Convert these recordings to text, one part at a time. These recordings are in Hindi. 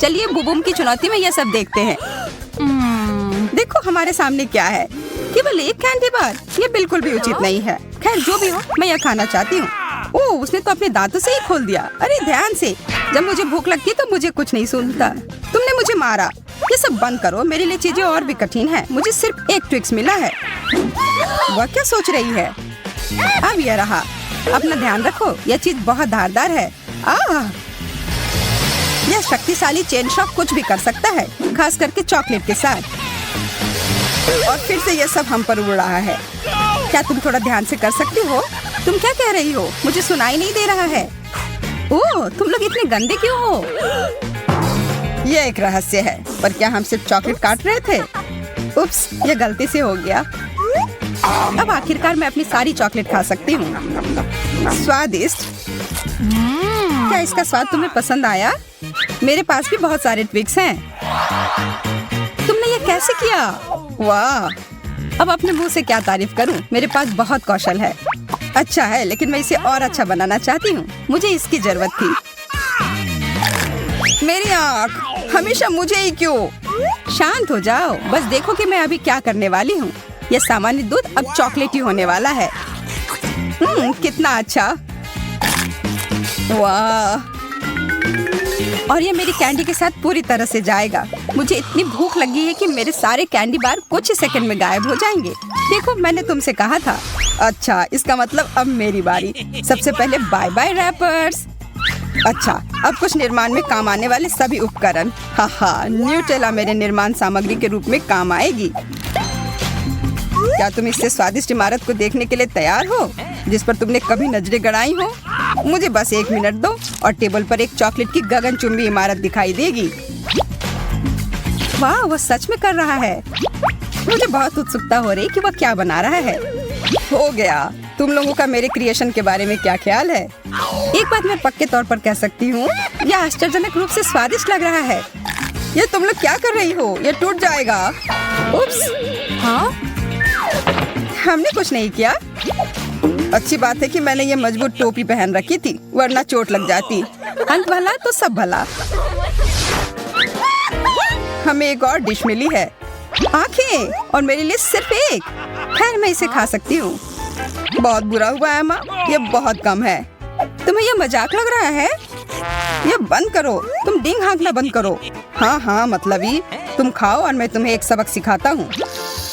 चलिए बुबुम की चुनौती में ये सब देखते हैं। देखो हमारे सामने क्या है, केवल एक कैंडी बार। ये बिल्कुल भी उचित नहीं है। खैर जो भी हो, मैं यह खाना चाहती हूँ। ओह, उसने तो अपने दांतों से ही खोल दिया। अरे ध्यान से, जब मुझे भूख लगती है तो मुझे कुछ नहीं सुनता। तुमने मुझे मारा। ये सब बंद करो, मेरे लिए चीजें और भी कठिन है। मुझे सिर्फ एक ट्विक्स मिला है। वह क्या सोच रही है? अब यह रहा। अपना ध्यान रखो, यह चीज बहुत धारदार है। यह शक्तिशाली चेन शॉक कुछ भी कर सकता है, खास करके चॉकलेट के साथ। और फिर से यह सब हम पर उड़ रहा है। क्या तुम थोड़ा ध्यान से कर सकती हो? तुम क्या कह रही हो? मुझे सुनाई नहीं दे रहा है। ओह, तुम लोग इतने गंदे क्यों हो? यह एक रहस्य है, पर क्या हम सिर्फ चॉकलेट काट रहे थे? उप्स, यह गलती से हो गया। अब आखिरकार मैं अपनी सारी चॉकलेट खा सकती हूँ। स्वादिष्ट। क्या इसका स्वाद तुम्हें पसंद आया? मेरे पास भी बहुत सारे ट्विक्स हैं। तुमने ये कैसे किया? वाह! अब अपने मुंह से क्या तारीफ करूं? मेरे पास बहुत कौशल है। अच्छा है, लेकिन मैं इसे और अच्छा बनाना चाहती हूँ। मुझे इसकी जरूरत थी। मेरी आँख, हमेशा मुझे ही क्यों? शांत हो जाओ, बस देखो कि मैं अभी क्या करने वाली हूँ। यह सामान्य दूध अब चॉकलेटी होने वाला है। कितना अच्छा! वाह! और ये मेरी कैंडी के साथ पूरी तरह से जाएगा। मुझे इतनी भूख लगी है कि मेरे सारे कैंडी बार कुछ ही सेकंड में गायब हो जाएंगे। देखो, मैंने तुमसे कहा था। अच्छा, इसका मतलब अब मेरी बारी। सबसे पहले बाय बाय रैपर्स। अच्छा, अब कुछ निर्माण में काम आने वाले सभी उपकरण। हाँ, न्यूटेला मेरे निर्माण सामग्री के रूप में काम आएगी। क्या तुम इससे स्वादिष्ट इमारत को देखने के लिए तैयार हो, जिस पर तुमने कभी नजरें गड़ाई हो? मुझे बस 1 मिनट दो और टेबल पर एक चॉकलेट की गगनचुंबी इमारत दिखाई देगी। वाह, वो सच में कर रहा है। मुझे बहुत उत्सुकता हो रही कि वह क्या बना रहा है। हो गया। तुम लोगों का मेरे क्रिएशन के बारे में क्या ख्याल है? एक बात मैं पक्के तौर पर कह सकती हूँ, यह आश्चर्यजनक रूप से स्वादिष्ट लग रहा है। ये तुम लोग क्या कर रही हो? ये टूट जाएगा। उप्स। हाँ, हमने कुछ नहीं किया। अच्छी बात है कि मैंने ये मजबूत टोपी पहन रखी थी, वरना चोट लग जाती। अंत भला तो सब भला। हमें एक और डिश मिली है, आंखें, और मेरे लिए सिर्फ एक। खैर, मैं इसे खा सकती हूँ। बहुत बुरा हुआ एमा, ये बहुत कम है। तुम्हें ये मजाक लग रहा है? ये बंद करो। तुम डींग हाँकना बंद करो। हाँ, मतलब ही। तुम खाओ और मैं तुम्हें एक सबक सिखाता हूँ।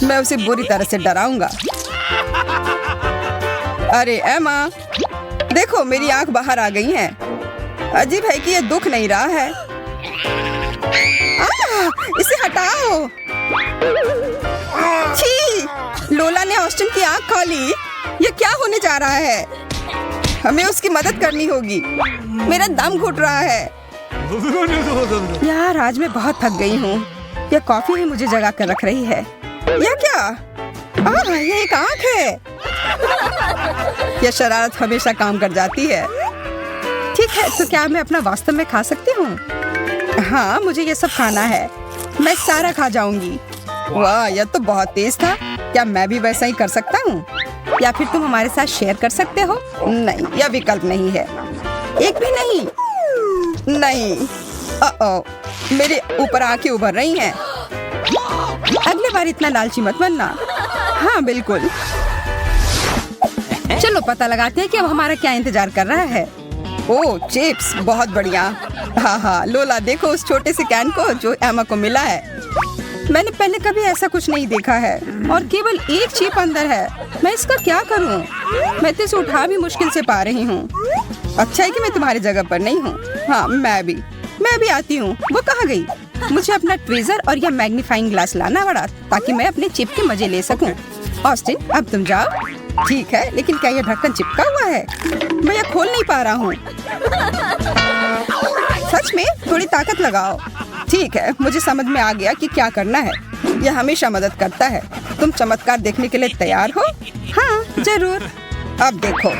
मैं उसे बुरी तरह से डराऊंगा। अरे एमा, देखो मेरी आंख बाहर आ गई है। अजीब है कि ये दुख नहीं रहा है। इसे हटाओ। छी! लोला ने ऑस्टिन की आंख खा ली। ये क्या होने जा रहा है? हमें उसकी मदद करनी होगी। मेरा दम घुट रहा है। यार, आज मैं बहुत थक गई हूँ। यह कॉफी ही मुझे जगा कर रख रही है। यह क्या? ये एक आंख है। यह शरारत हमेशा काम कर जाती है। ठीक है, तो क्या मैं अपना वास्तव में खा सकती हूँ? हाँ, मुझे ये सब खाना है। मैं सारा खा जाऊंगी। वाह, यह तो बहुत तेज था। क्या मैं भी वैसा ही कर सकता हूँ? या फिर तुम हमारे साथ शेयर कर सकते हो? नहीं, यह विकल्प नहीं है। एक भी नहीं। नहीं। मेरे ऊपर आंखें उभर रही हैं। अगली बार इतना लालची मत बनना। हाँ, बिल्कुल। चलो पता लगाते हैं कि अब हमारा क्या इंतजार कर रहा है। ओह, चिप्स, बहुत बढ़िया। हाँ, लोला देखो उस छोटे से कैन को जो एमा को मिला है। मैंने पहले कभी ऐसा कुछ नहीं देखा है, और केवल एक चिप अंदर है। मैं इसका क्या करूं? मैं तो इसे उठा भी मुश्किल से पा रही हूँ। अच्छा है कि मैं तुम्हारी जगह पर नहीं हूँ। हाँ, मैं भी आती हूँ। वो कहाँ गई? मुझे अपना ट्वीजर और यह मैग्नीफाइंग ग्लास लाना पड़ा ताकि मैं अपने चिप के मजे ले सकूं। ऑस्टिन, अब तुम जाओ। ठीक है, लेकिन क्या यह ढक्कन चिपका हुआ है? मैं यह खोल नहीं पा रहा हूँ। सच में? थोड़ी ताकत लगाओ। ठीक है, मुझे समझ में आ गया कि क्या करना है। यह हमेशा मदद करता है। तुम चमत्कार देखने के लिए तैयार हो? हाँ, जरूर। अब देखो,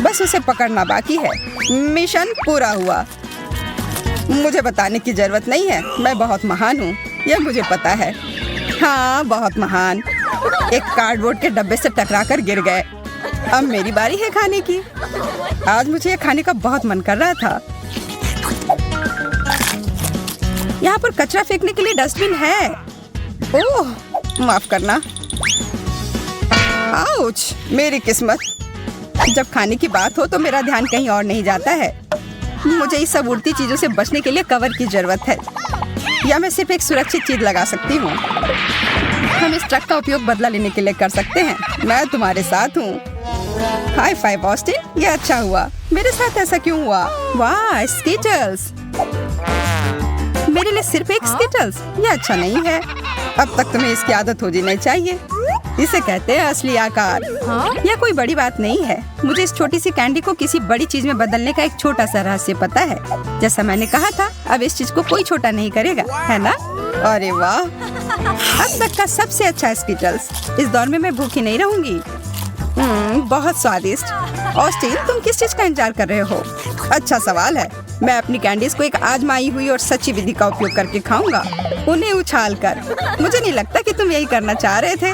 बस उसे पकड़ना बाकी है। मिशन पूरा हुआ। मुझे बताने की जरूरत नहीं है, मैं बहुत महान हूँ, यह मुझे पता है। हाँ, बहुत महान। एक कार्डबोर्ड के डब्बे से टकराकर गिर गए। अब मेरी बारी है खाने की। आज मुझे यह खाने का बहुत मन कर रहा था। यहाँ पर कचरा फेंकने के लिए डस्टबिन है। ओह, माफ करना। आउच, मेरी किस्मत। जब खाने की बात हो तो मेरा ध्यान कहीं और नहीं जाता है। मुझे इस सब उड़ती चीजों से बचने के लिए कवर की जरूरत है, या मैं सिर्फ एक सुरक्षित चीज लगा सकती हूँ। हम इस ट्रक का उपयोग बदला लेने के लिए कर सकते हैं। मैं तुम्हारे साथ हूँ। हाई फाइव ऑस्टिन, ये अच्छा हुआ। मेरे साथ ऐसा क्यों हुआ? वाह, स्कीटल्स। मेरे लिए सिर्फ एक स्कीटल्स, ये अच्छा नहीं है। अब तक तुम्हें इसकी आदत हो जानी चाहिए। इसे कहते हैं असली आकार। यह कोई बड़ी बात नहीं है। मुझे इस छोटी सी कैंडी को किसी बड़ी चीज में बदलने का एक छोटा सा रहस्य पता है। जैसा मैंने कहा था, अब इस चीज को कोई छोटा नहीं करेगा, है ना? अरे वाह, अब तक का सबसे अच्छा स्कीटल्स। इस दौर में मैं भूखी नहीं रहूंगी। बहुत स्वादिष्ट। ऑस्टिन, तुम किस चीज का इंतजार कर रहे हो? अच्छा सवाल है। मैं अपनी कैंडीज को एक आजमाई हुई और सच्ची विधि का उपयोग करके खाऊंगा, उन्हें उछाल कर। मुझे नहीं लगता कि तुम यही करना चाह रहे थे।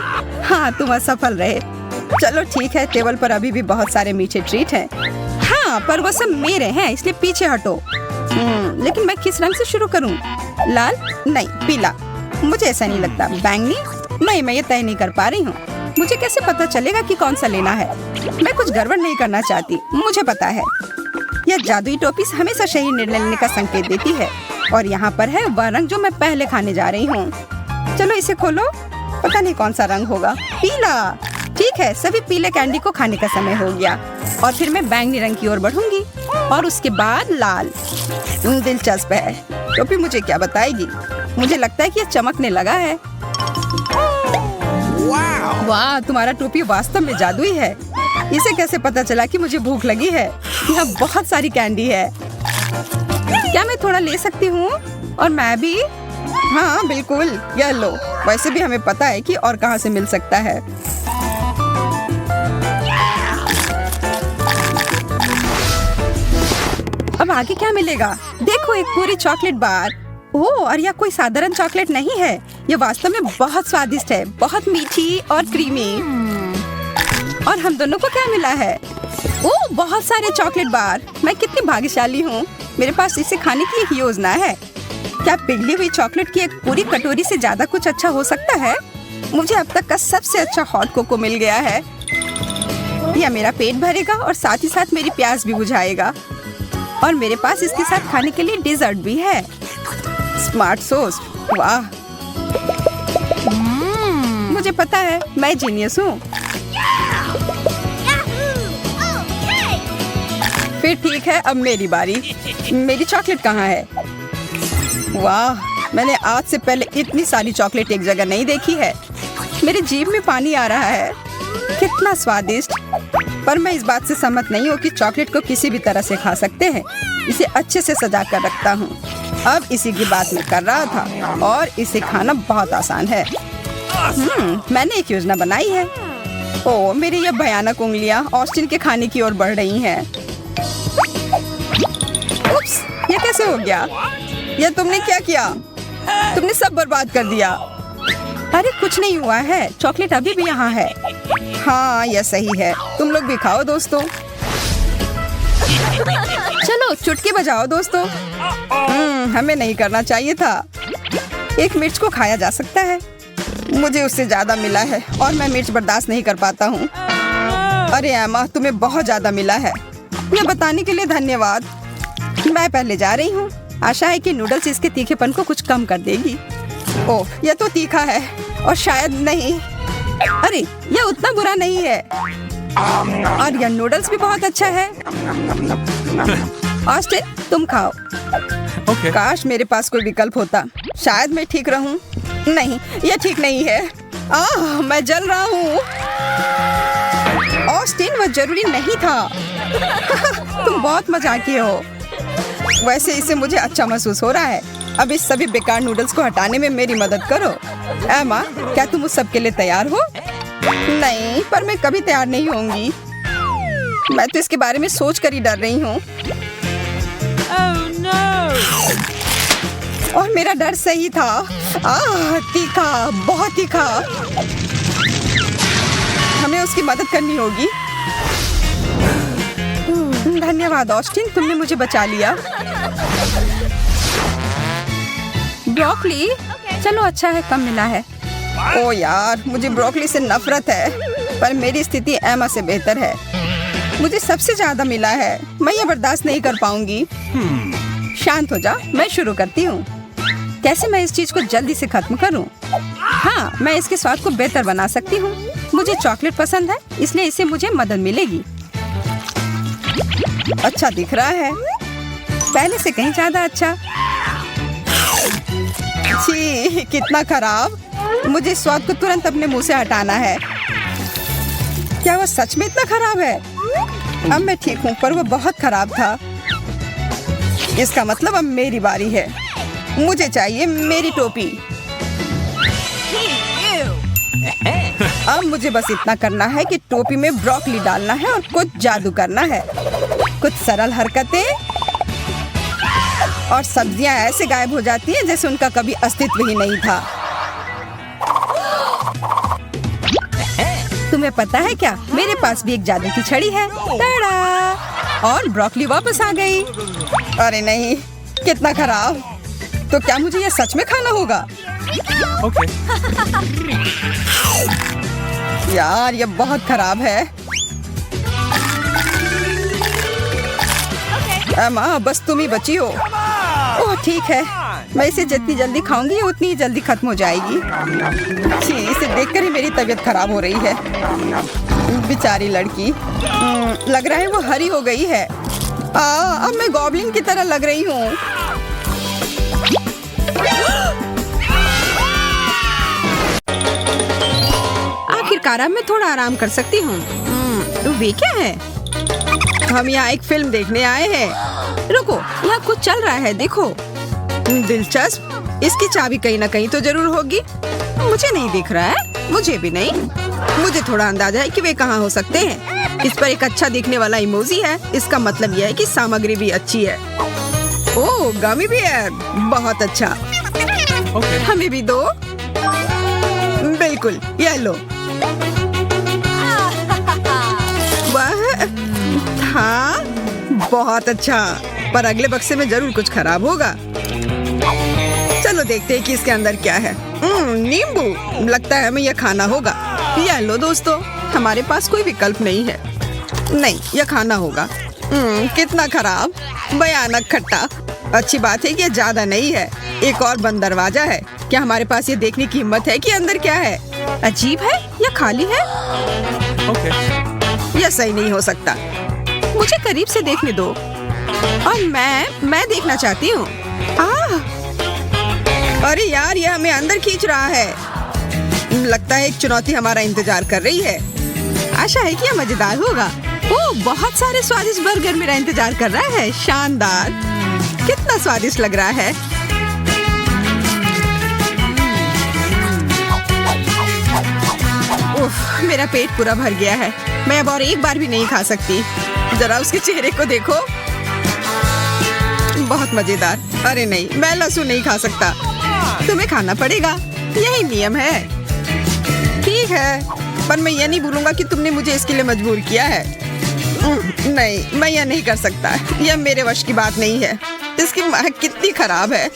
हाँ, तुम असफल रहे। चलो ठीक है, टेबल पर अभी भी बहुत सारे मीठे ट्रीट हैं। हाँ, पर वो सब मेरे हैं, इसलिए पीछे हटो। लेकिन मैं किस रंग से शुरू करूँ? लाल? नहीं, पीला। मुझे ऐसा नहीं लगता। बैंगनी? नहीं, मैं ये तय नहीं कर पा रही हूँ। मुझे कैसे पता चलेगा कि कौन सा लेना है? मैं कुछ गड़बड़ नहीं करना चाहती, मुझे पता है। यह जादुई टोपी हमेशा सही निर्णय लेने का संकेत देती है। और यहाँ पर है वह रंग जो मैं पहले खाने जा रही हूँ। चलो इसे खोलो। पता नहीं कौन सा रंग होगा। पीला। ठीक है, सभी पीले कैंडी को खाने का समय हो गया। और फिर मैं बैंगनी रंग की ओर बढ़ूंगी और उसके बाद लाल। दिलचस्प है। टोपी मुझे क्या बताएगी? मुझे लगता है कि यह चमकने लगा है। वाह, तुम्हारा टोपी वास्तव में जादुई है। इसे कैसे पता चला कि मुझे भूख लगी है? यहाँ बहुत सारी कैंडी है। क्या मैं थोड़ा ले सकती हूँ? और मैं भी? हाँ बिल्कुल, यह लो। वैसे भी हमें पता है कि और कहाँ से मिल सकता है। अब आगे क्या मिलेगा? देखो, एक पूरी चॉकलेट बार। ओह, और यह कोई साधारण चॉकलेट नहीं है। यह वास्तव में बहुत स्वादिष्ट है, बहुत मीठी और क्रीमी। और हम दोनों को क्या मिला है? ओह, बहुत सारे चॉकलेट बार। मैं कितनी भाग्यशाली हूँ। मेरे पास इसे खाने की एक योजना है। क्या पिघली हुई चॉकलेट की एक पूरी कटोरी से ज्यादा कुछ अच्छा हो सकता है? मुझे अब तक का सबसे अच्छा हॉट कोको मिल गया है। यह मेरा पेट भरेगा और साथ ही साथ मेरी प्यास भी बुझाएगा। और मेरे पास इसके साथ खाने के लिए डेजर्ट भी है। Smart sauce. वाह, मुझे पता है, मैं जीनियस हूँ। फिर ठीक है, अब मेरी बारी। मेरी चॉकलेट कहाँ है? वाह, मैंने आज से पहले इतनी सारी चॉकलेट एक जगह नहीं देखी है। मेरी जीभ में पानी आ रहा है। कितना स्वादिष्ट। पर मैं इस बात से सहमत नहीं हूँ कि चॉकलेट को किसी भी तरह से खा सकते हैं। इसे अच्छे से सजा कर रखता हूँ। अब इसी की बात मैं कर रहा था और इसे खाना बहुत आसान है। मैंने एक योजना बनाई है। ओह, मेरी यह भयानक उंगलियां ऑस्टिन के खाने की ओर बढ़ रही हैं। उप्स, ये कैसे हो गया? यह तुमने क्या किया? तुमने सब बर्बाद कर दिया। अरे कुछ नहीं हुआ है, चॉकलेट अभी भी यहाँ है। हाँ, यह सही है। तुम लोग भी खाओ दोस्तों। चलो चुटकी बजाओ दोस्तों। हमें नहीं करना चाहिए था। एक मिर्च को खाया जा सकता है। मुझे उससे ज्यादा मिला है और मैं मिर्च बर्दाश्त नहीं कर पाता हूँ। अरे एमा, तुम्हें बहुत ज्यादा मिला है। यह बताने के लिए धन्यवाद। मैं पहले जा रही हूँ। आशा है कि नूडल्स इसके तीखेपन को कुछ कम कर देगी। ओह, यह तो तीखा है और शायद नहीं। अरे, यह उतना बुरा नहीं है। और यह नूडल्स भी बहुत अच्छा है। ऑस्टिन, तुम खाओ। Okay. काश मेरे पास कोई विकल्प होता। शायद मैं ठीक रहूं। नहीं, यह ठीक नहीं है। मैं जल रहा हूँ। ऑस्टिन, वह जरूरी नहीं था। तुम बहुत मजाकिये हो। वैसे इससे मुझे अच्छा महसूस हो रहा है। अब इस सभी बेकार नूडल्स को हटाने में मेरी मदद करो। एमा, क्या तुम उस सब के लिए तैयार हो? नहीं, पर मैं कभी तैयार नहीं होंगी। मैं तो इसके बारे में सोच कर ही डर रही हूँ। और मेरा डर सही था। तीखा, बहुत तीखा। हमें उसकी मदद करनी होगी। धन्यवाद ऑस्टिन, तुमने मुझे बचा लिया। ब्रोकली? चलो अच्छा है, कम मिला है। ओ यार, मुझे ब्रोकली से नफरत है, पर मेरी स्थिति एमा से बेहतर है। मुझे सबसे ज्यादा मिला है, मैं ये बर्दाश्त नहीं कर पाऊंगी। शांत हो जा, मैं शुरू करती हूँ। कैसे मैं इस चीज को जल्दी से खत्म करूँ? हाँ, मैं इसके स्वाद को बेहतर बना सकती हूँ। मुझे चॉकलेट पसंद है, इसलिए इससे मुझे मदद मिलेगी। अच्छा दिख रहा है, पहले से कहीं ज्यादा अच्छा। छी, कितना खराब। मुझे इस स्वाद को तुरंत अपने मुंह से हटाना है। क्या वो सच में इतना खराब है? अब मैं ठीक हूँ, पर वो बहुत खराब था। इसका मतलब अब मेरी बारी है। मुझे चाहिए मेरी टोपी। अब मुझे बस इतना करना है कि टोपी में ब्रोकली डालना है और कुछ जादू करना है। कुछ सरल हरकतें और सब्जियां ऐसे गायब हो जाती हैं जैसे उनका कभी अस्तित्व ही नहीं था। तुम्हें पता है क्या, मेरे पास भी एक जादू की छड़ी है। टाड़ा! और ब्रोकली वापस आ गई। अरे नहीं, कितना खराब। तो क्या मुझे ये सच में खाना होगा? Okay. यार, ये बहुत खराब है। एमा, बस तुम ही बची हो। ओह ठीक है, मैं इसे जितनी जल्दी खाऊंगी उतनी ही जल्दी खत्म हो जाएगी। छी, इसे देखकर ही मेरी तबीयत खराब हो रही है। बेचारी लड़की, लग रहा है वो हरी हो गई है। अब मैं गॉब्लिन की तरह लग रही हूँ। आखिरकार अब मैं थोड़ा आराम कर सकती हूँ। तो वे क्या है? हम यहाँ एक फिल्म देखने आए हैं। रुको, यहाँ कुछ चल रहा है, देखो। दिलचस्प। इसकी चाबी कहीं ना कहीं तो जरूर होगी। मुझे नहीं दिख रहा है, मुझे भी नहीं। मुझे थोड़ा अंदाजा है कि वे कहाँ हो सकते हैं। इस पर एक अच्छा दिखने वाला इमोजी है, इसका मतलब यह है कि सामग्री भी अच्छी है। ओह, गमी बियर, बहुत अच्छा। Okay. हमें भी दो। बिल्कुल, ये लो। वाह, हाँ, बहुत अच्छा। पर अगले बक्से में जरूर कुछ खराब होगा। चलो देखते हैं कि इसके अंदर क्या है। नींबू, लगता है हमें यह खाना होगा। यह लो दोस्तों, हमारे पास कोई विकल्प नहीं है। नहीं, यह खाना होगा। कितना खराब, भयानक खट्टा। अच्छी बात है कि यह ज्यादा नहीं है। एक और बंद दरवाजा है। क्या हमारे पास ये देखने की हिम्मत है कि अंदर क्या है? अजीब है, यह खाली है। Okay. यह सही नहीं हो सकता। मुझे करीब से देखने दो। और मैं देखना चाहती हूँ। अरे यार, यह हमें अंदर खींच रहा है। लगता है एक चुनौती हमारा इंतजार कर रही है। आशा है कि यह मजेदार होगा। ओह, बहुत सारे स्वादिष्ट बर्गर मेरा इंतजार कर रहा है। शानदार, कितना स्वादिष्ट लग रहा है। उफ, मेरा पेट पूरा भर गया है। मैं अब और एक बार भी नहीं खा सकती। जरा उसके चेहरे को देखो, बहुत मजेदार। अरे नहीं, मैं लहसुन नहीं खा सकता। तुम्हें खाना पड़ेगा, यही नियम है। ठीक है, पर मैं यह नहीं भूलूंगा कि तुमने मुझे इसके लिए मजबूर किया है। नहीं, मैं यह नहीं कर सकता। यह मेरे वश की बात नहीं है। इसकी महक कितनी खराब है।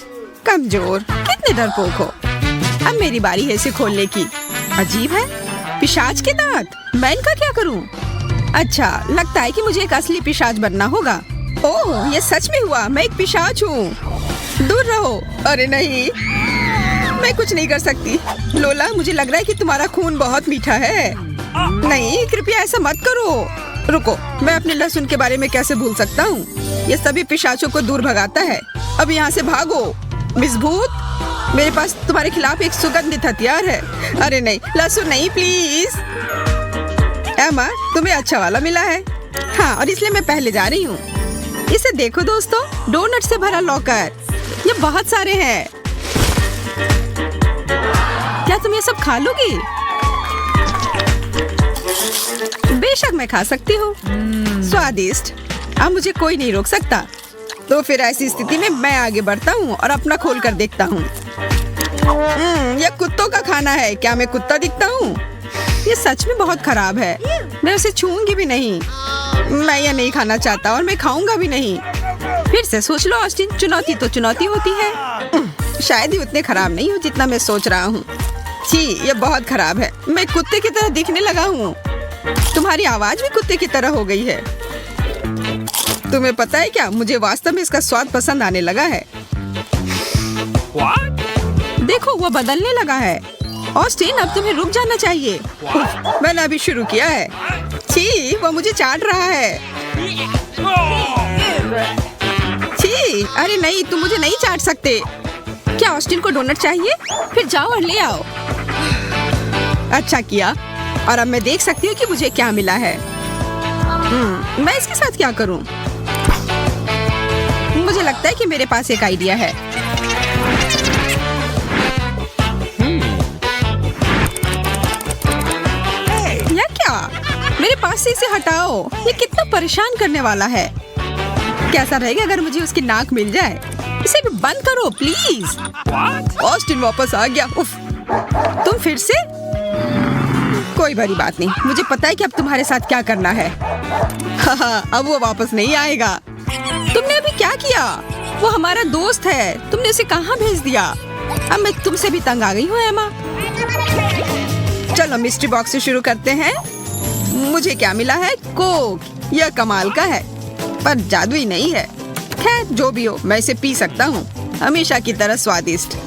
कमजोर, कितने डरपोक हो। अब मेरी बारी है इसे खोलने की। अजीब है, पिशाच के दांत। मैं इनका क्या करूं? अच्छा, लगता है कि मुझे एक असली पिशाच बनना होगा। ओह, ये सच में हुआ। मैं एक पिशाच हूँ। दूर रहो। अरे नहीं, मैं कुछ नहीं कर सकती। लोला, मुझे लग रहा है कि तुम्हारा खून बहुत मीठा है। नहीं, कृपया ऐसा मत करो। रुको, मैं अपने लहसुन के बारे में कैसे भूल सकता हूँ? ये सभी पिशाचों को दूर भगाता है। अब यहाँ से भागो। मिस भूत, मेरे पास तुम्हारे खिलाफ एक सुगंधित हथियार है। अरे नहीं, लहसुन नहीं, प्लीज। एमा, तुम्हें अच्छा वाला मिला है। हाँ, और इसलिए मैं पहले जा रही हूँ। इसे देखो दोस्तों, डोनट से भरा लॉकर। ये बहुत सारे हैं। क्या तुम ये सब खा लोगी? बेशक मैं खा सकती हूँ। स्वादिष्ट। अब मुझे कोई नहीं रोक सकता। तो फिर ऐसी स्थिति में मैं आगे बढ़ता हूँ और अपना खोल कर देखता हूँ। यह कुत्तों का खाना है। क्या मैं कुत्ता दिखता हूँ? ये सच में बहुत खराब है। मैं उसे छूऊंगी भी नहीं। मैं यह नहीं खाना चाहता और मैं खाऊंगा भी नहीं। फिर से सोच लो ऑस्टिन, चुनौती तो चुनौती होती है। शायद ही उतने खराब नहीं हो जितना मैं सोच रहा हूँ। छी, ये बहुत खराब है। मैं कुत्ते की तरह दिखने लगा हूँ। तुम्हारी आवाज भी कुत्ते की तरह हो गई है। तुम्हें पता है क्या, मुझे वास्तव में इसका स्वाद पसंद आने लगा है। What? देखो, वो बदलने लगा है। ऑस्टिन, अब तुम्हें रुक जाना चाहिए। उफ, मैंने अभी शुरू किया है। छी, वो मुझे चाट रहा है। छी, अरे नहीं, तुम मुझे नहीं चाट सकते। क्या ऑस्टिन को डोनट चाहिए? फिर जाओ और ले आओ। अच्छा किया। और अब मैं देख सकती हूँ कि मुझे क्या मिला है। मैं इसके साथ क्या करूँ? मुझे लगता है कि मेरे पास एक आइडिया है। या क्या? मेरे पास से इसे हटाओ। ये कितना परेशान करने वाला है। कैसा रहेगा अगर मुझे उसकी नाक मिल जाए? इसे भी बंद करो प्लीज। ऑस्टिन वापस आ गया। उफ, तुम फिर से? कोई बड़ी बात नहीं, मुझे पता है कि अब तुम्हारे साथ क्या करना है। अब वो वापस नहीं आएगा। तुमने अभी क्या किया? वो हमारा दोस्त है, तुमने उसे कहाँ भेज दिया? अब मैं तुमसे भी तंग आ गई हूँ एमा। चलो मिस्ट्री बॉक्स से शुरू करते हैं। मुझे क्या मिला है? कोक। यह कमाल का है, पर जादुई नहीं है। खैर, जो भी हो, मैं इसे पी सकता हूँ, हमेशा की तरह स्वादिष्ट।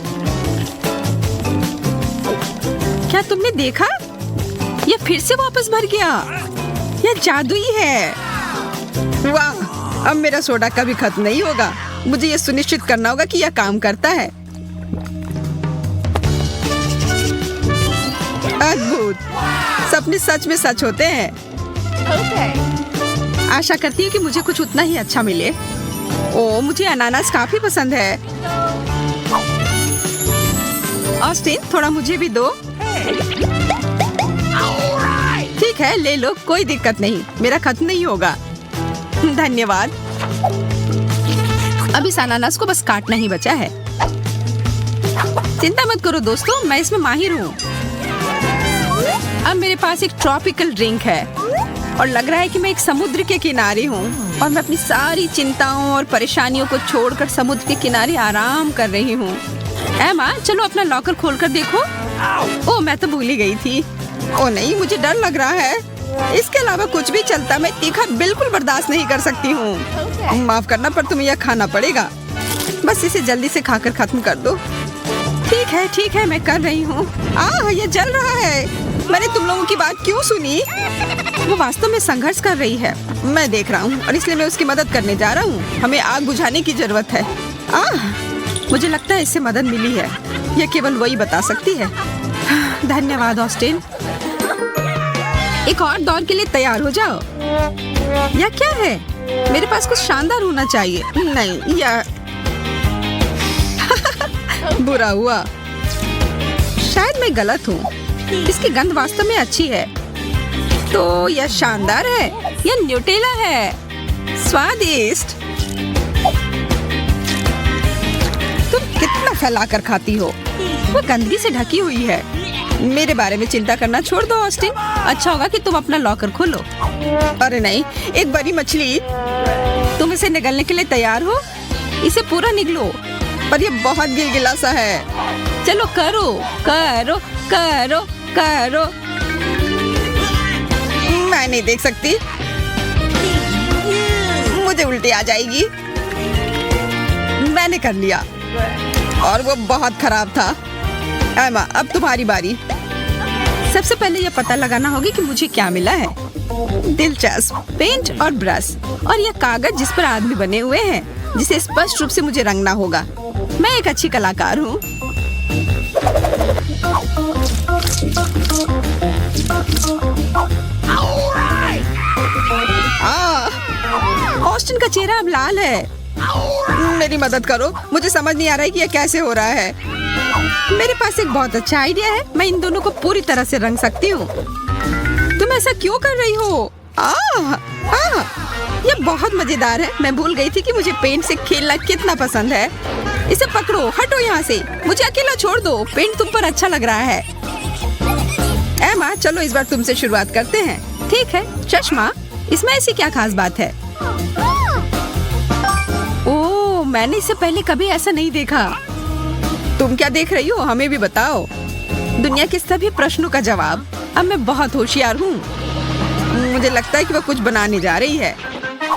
क्या तुमने देखा? यह फिर से वापस भर गया। यह जादुई है। वाह, अब मेरा सोडा कभी खत्म नहीं होगा। मुझे यह सुनिश्चित करना होगा कि यह काम करता है। अद्भुत, सपने सच में सच होते हैं। आशा करती हूँ कि मुझे कुछ उतना ही अच्छा मिले। ओ, मुझे अनानास काफी पसंद है। ऑस्टिन, थोड़ा मुझे भी दो। ठीक है, ले लो, कोई दिक्कत नहीं, मेरा खत्म नहीं होगा। धन्यवाद। अब इस अनानास को बस काटना ही बचा है। चिंता मत करो दोस्तों, मैं इसमें माहिर हूँ। अब मेरे पास एक ट्रॉपिकल ड्रिंक है और लग रहा है कि मैं एक समुद्र के किनारे हूँ और मैं अपनी सारी चिंताओं और परेशानियों को छोड़कर समुद्र के किनारे आराम कर रही हूँ। एमा, चलो अपना लॉकर खोलकर देखो। ओह, मैं तो भूल ही गई थी। ओह नहीं, मुझे डर लग रहा है। इसके अलावा कुछ भी चलता, मैं तीखा बिल्कुल बर्दाश्त नहीं कर सकती हूँ। माफ करना, पर तुम्हें यह खाना पड़ेगा। बस इसे जल्दी से खाकर खत्म कर दो। ठीक है, मैं कर रही हूँ। यह जल रहा है। मैंने तुम लोगों की बात क्यों सुनी? वो वास्तव में संघर्ष कर रही है। मैं देख रहा हूँ और इसलिए मैं उसकी मदद करने जा रहा हूँ। हमें आग बुझाने की जरूरत है। मुझे लगता है इससे मदद मिली है। यह केवल वही बता सकती है। धन्यवाद ऑस्टिन। एक और दौर के लिए तैयार हो जाओ। यह क्या है? मेरे पास कुछ शानदार होना चाहिए। नहीं, यह बुरा हुआ। शायद मैं गलत हूँ। इसकी गंध वास्तव में अच्छी है। तो यह शानदार है। यह न्यूटेला है। स्वादिष्ट। तुम कितना फैलाकर खाती हो? वो गंदगी से ढकी हुई है। मेरे बारे में चिंता करना छोड़ दो ऑस्टिन। अच्छा होगा कि तुम अपना लॉकर खोलो। अरे नहीं, एक बड़ी मछली। तुम इसे निगलने के लिए तैयार हो? इसे पूरा निगलो, पर यह बहुत गिलगिला सा है। चलो करो करो करो करो। मैं नहीं देख सकती, मुझे उल्टी आ जाएगी। मैंने कर लिया और वो बहुत खराब था। एमा, अब तुम्हारी बारी। सबसे पहले यह पता लगाना होगा कि मुझे क्या मिला है। दिलचस्प, पेंट और ब्रश और यह कागज जिस पर आदमी बने हुए हैं, जिसे स्पष्ट रूप से मुझे रंगना होगा। मैं एक अच्छी कलाकार हूँ। ऑस्टिन का चेहरा अब लाल है। मेरी मदद करो, मुझे समझ नहीं आ रहा है कि यह कैसे हो रहा है। मेरे पास एक बहुत अच्छा आइडिया है। मैं इन दोनों को पूरी तरह से रंग सकती हूँ। तुम ऐसा क्यों कर रही हो? यह बहुत मजेदार है। मैं भूल गई थी कि मुझे पेंट से खेलना कितना पसंद है। इसे पकड़ो, हटो यहाँ से, मुझे अकेला छोड़ दो। पेंट तुम पर अच्छा लग रहा है। एमा, चलो इस बार तुमसे शुरुआत करते हैं। ठीक है। चश्मा, इसमें ऐसी क्या खास बात है? ओह, मैंने इससे पहले कभी ऐसा नहीं देखा। तुम क्या देख रही हो? हमें भी बताओ। दुनिया के सभी प्रश्नों का जवाब। अब मैं बहुत होशियार हूँ। मुझे लगता है कि वो कुछ बनाने जा रही है।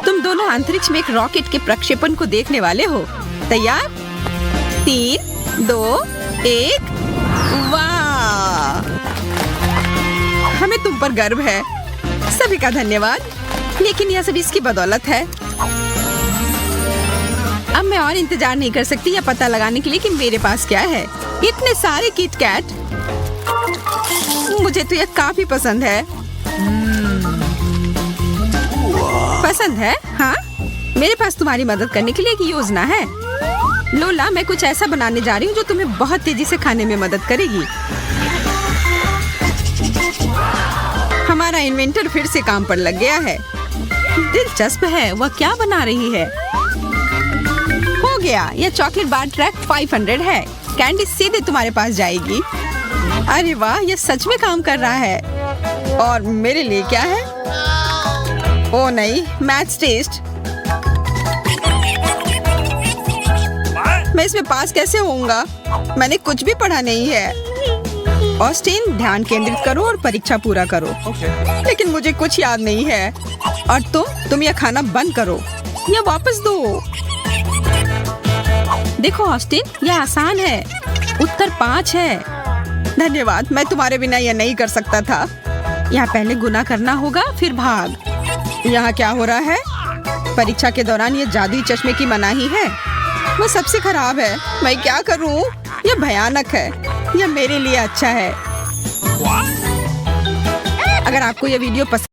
तुम दोनों अंतरिक्ष में एक रॉकेट के प्रक्षेपण को देखने वाले हो। तैयार? 3, 2, 1। वाह! हमें तुम पर गर्व है। सभी का धन्यवाद। लेकिन यह सब इसकी बदौलत है। अब मैं और इंतजार नहीं कर सकती यह पता लगाने के लिए कि मेरे पास क्या है। इतने सारे किट कैट। मुझे तो यह काफी पसंद है। पसंद है? हाँ, मेरे पास तुम्हारी मदद करने के लिए एक योजना है। लोला, मैं कुछ ऐसा बनाने जा रही हूँ जो तुम्हें बहुत तेजी से खाने में मदद करेगी। हमारा इन्वेंटर फिर से काम पर लग गया है। दिलचस्प है, वह क्या बना रही है। हो गया, यह चॉकलेट बार ट्रैक 500 है। कैंडी सीधे तुम्हारे पास जाएगी। अरे वाह, यह सच में काम कर रहा है। और मेरे लिए क्या है? ओ नहीं, मैथ्स टेस्ट। मैं इसमें पास कैसे होऊंगा? मैंने कुछ भी पढ़ा नहीं है। ऑस्टिन, ध्यान केंद्रित करो और परीक्षा पूरा करो। Okay. लेकिन मुझे कुछ याद नहीं है। और तुम यह खाना बंद करो। यह वापस दो। देखो ऑस्टिन, यह आसान है। उत्तर 5 है। धन्यवाद, मैं तुम्हारे बिना यह नहीं कर सकता था। यहाँ पहले गुना करना होगा, फिर भाग। यहाँ क्या हो रहा है? परीक्षा के दौरान ये जादुई चश्मे की मनाही है। वो सबसे खराब है। मैं क्या करूँ? यह भयानक है। यह मेरे लिए अच्छा है। अगर आपको यह वीडियो पसंद